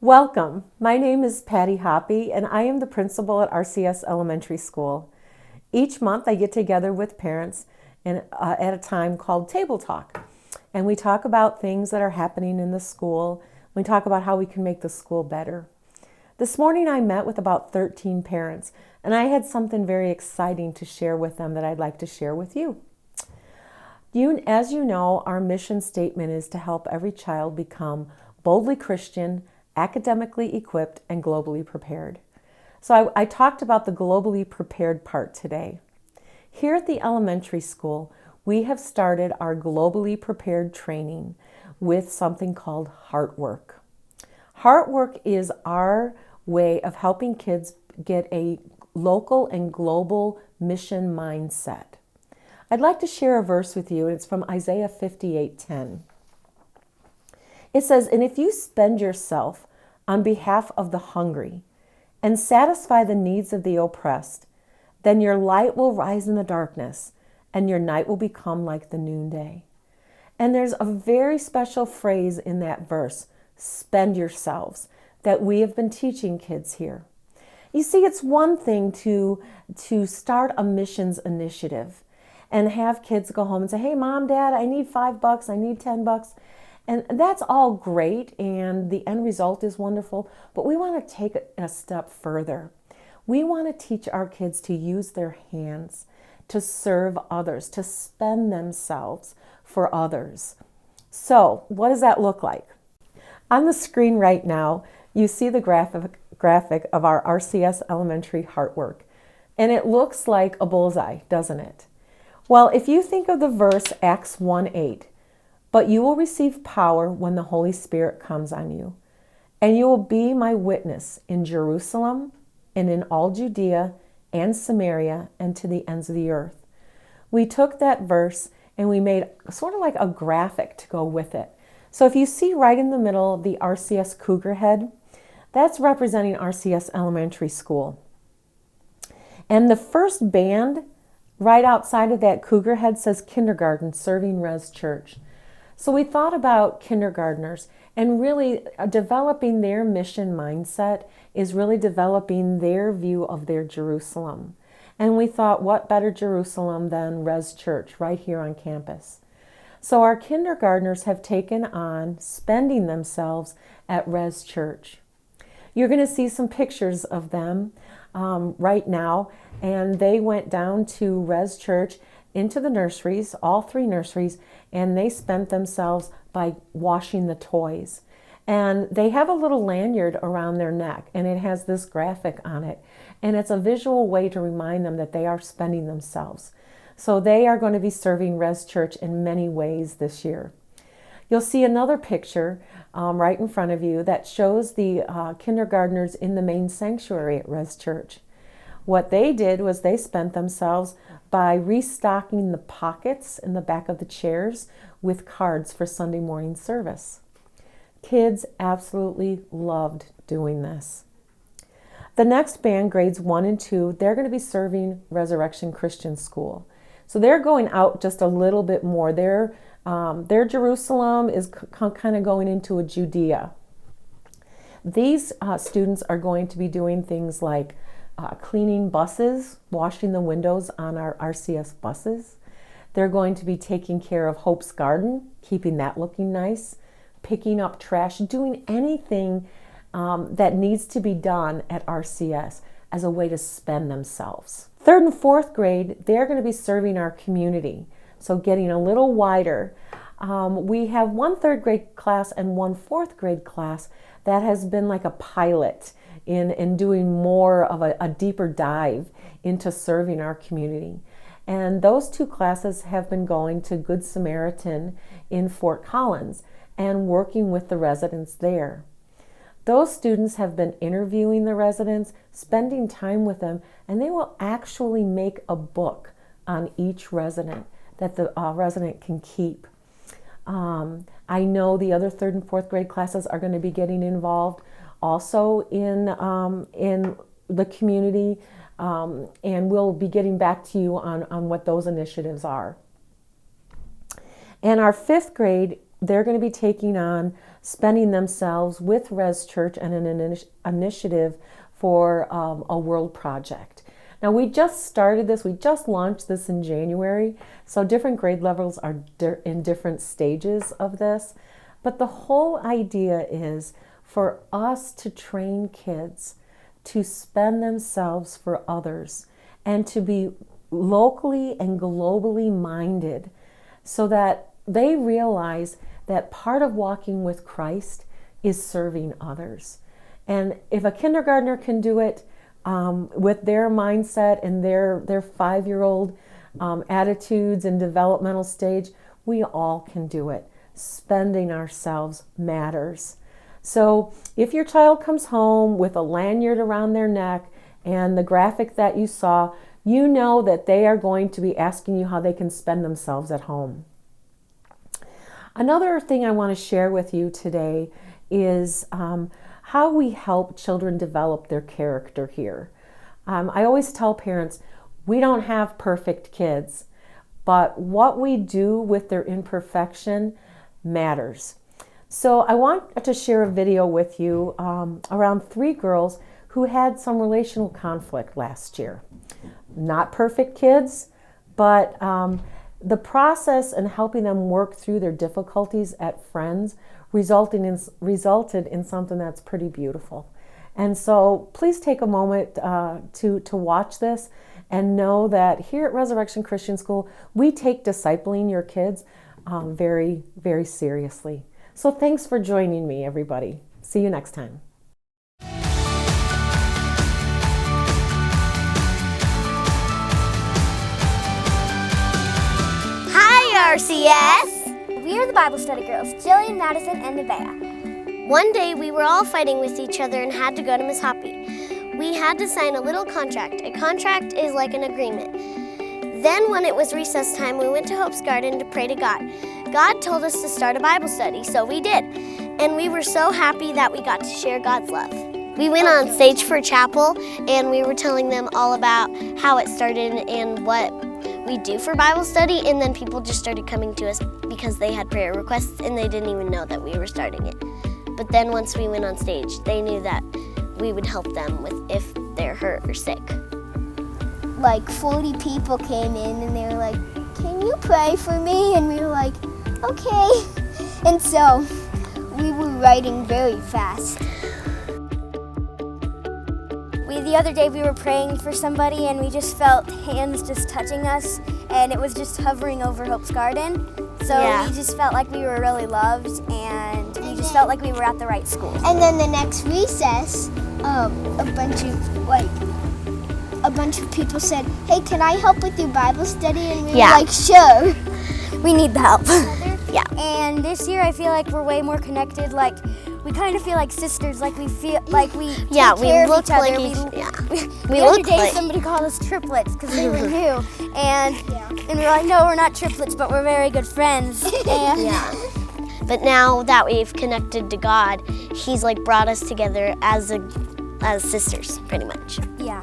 Welcome. My name is Patty Hoppy, and I am the principal at RCS Elementary School. Each month, I get together with parents at a time called Table Talk, and we talk about things that are happening in the school. We talk about how we can make the school better. This morning, I met with about 13 parents, and I had something very exciting to share with them that I'd like to share with you. As you know, our mission statement is to help every child become boldly Christian, academically equipped, and globally prepared. So I talked about the globally prepared part today. Here at the elementary school, we have started our globally prepared training with something called Heartwork. Heartwork is our way of helping kids get a local and global mission mindset. I'd like to share a verse with you, and it's from Isaiah 58:10. It says, "And if you spend yourself on behalf of the hungry and satisfy the needs of the oppressed, then your light will rise in the darkness and your night will become like the noonday." And there's a very special phrase in that verse, spend yourselves, that we have been teaching kids here. You see, it's one thing to start a missions initiative and have kids go home and say, "Hey, Mom, Dad, I need $5, I need $10. And that's all great, and the end result is wonderful, but we want to take it a step further. We want to teach our kids to use their hands, to serve others, to spend themselves for others. So, what does that look like? On the screen right now, you see the graphic of our RCS Elementary Heartwork, and it looks like a bullseye, doesn't it? Well, if you think of the verse Acts 1:8, "But you will receive power when the Holy Spirit comes on you, and you will be my witness in Jerusalem and in all Judea and Samaria and to the ends of the earth." We took that verse and we made sort of like a graphic to go with it. So if you see right in the middle the RCS Cougar head, that's representing RCS Elementary School. And the first band right outside of that Cougar head says Kindergarten Serving Res Church. So we thought about kindergartners, and really developing their mission mindset is really developing their view of their Jerusalem. And we thought, what better Jerusalem than Res Church right here on campus? So our kindergartners have taken on spending themselves at Res Church. You're going to see some pictures of them right now, and they went down to Res Church into the nurseries, all three nurseries, and they spent themselves by washing the toys. And they have a little lanyard around their neck, and it has this graphic on it. And it's a visual way to remind them that they are spending themselves. So they are going to be serving Res Church in many ways this year. You'll see another picture right in front of you that shows the kindergartners in the main sanctuary at Res Church. What they did was they spent themselves by restocking the pockets in the back of the chairs with cards for Sunday morning service. Kids absolutely loved doing this. The next band, grades 1 and 2, they're going to be serving Resurrection Christian School. So they're going out just a little bit more. Their Jerusalem is kind of going into a Judea. These students are going to be doing things like cleaning buses, washing the windows on our RCS buses. They're going to be taking care of Hope's Garden, keeping that looking nice, picking up trash, doing anything that needs to be done at RCS as a way to spend themselves. 3rd and 4th grade, they're going to be serving our community, so getting a little wider. We have one 3rd grade class and one 4th grade class that has been like a pilot in doing more of a deeper dive into serving our community. And those two classes have been going to Good Samaritan in Fort Collins and working with the residents there. Those students have been interviewing the residents, spending time with them, and they will actually make a book on each resident that the resident can keep. I know the other 3rd and 4th grade classes are going to be getting involved also in the community, and we'll be getting back to you on what those initiatives are. And our 5th grade they're going to be taking on spending themselves with Res Church and an initiative for a world project. Now, we just started this, we just launched this in January, so different grade levels are in different stages of this. But the whole idea is for us to train kids to spend themselves for others and to be locally and globally minded so that they realize that part of walking with Christ is serving others. And if a kindergartner can do it with their mindset and their 5-year-old attitudes and developmental stage, we all can do it. Spending ourselves matters. So if your child comes home with a lanyard around their neck and the graphic that you saw, you know that they are going to be asking you how they can spend themselves at home. Another thing I want to share with you today is how we help children develop their character here. I always tell parents, we don't have perfect kids, but what we do with their imperfection matters. So I want to share a video with you around 3 girls who had some relational conflict last year. Not perfect kids, but the process in helping them work through their difficulties at Friends resulted in something that's pretty beautiful. And so please take a moment to watch this and know that here at Resurrection Christian School, we take discipling your kids very, very seriously. So thanks for joining me, everybody. See you next time. Hi, RCS! We are the Bible study girls, Jillian, Madison, and Nevaeh. One day we were all fighting with each other and had to go to Miss Hoppy. We had to sign a little contract. A contract is like an agreement. Then when it was recess time, we went to Hope's Garden to pray to God. God told us to start a Bible study, so we did. And we were so happy that we got to share God's love. We went on stage for chapel, and we were telling them all about how it started and what we do for Bible study, and then people just started coming to us because they had prayer requests and they didn't even know that we were starting it. But then once we went on stage, they knew that we would help them with if they're hurt or sick. Like 40 people came in and they were like, "Can you pray for me?" And we were like, "Okay." And so we were writing very fast. The other day we were praying for somebody and we just felt hands just touching us, and it was just hovering over Hope's Garden. So we just felt like we were really loved, and we just felt like we were at the right school. And then the next recess, a bunch of people said, "Hey, can I help with your Bible study?" And we were like, "Sure." We need the help. Yeah. And this year I feel like we're way more connected. Like we kind of feel like sisters. Like we feel like we take care of each other. The other day somebody called us triplets because they were new, and we were like, "No, we're not triplets, but we're very good friends." And But now that we've connected to God, He's like brought us together as sisters, pretty much. Yeah.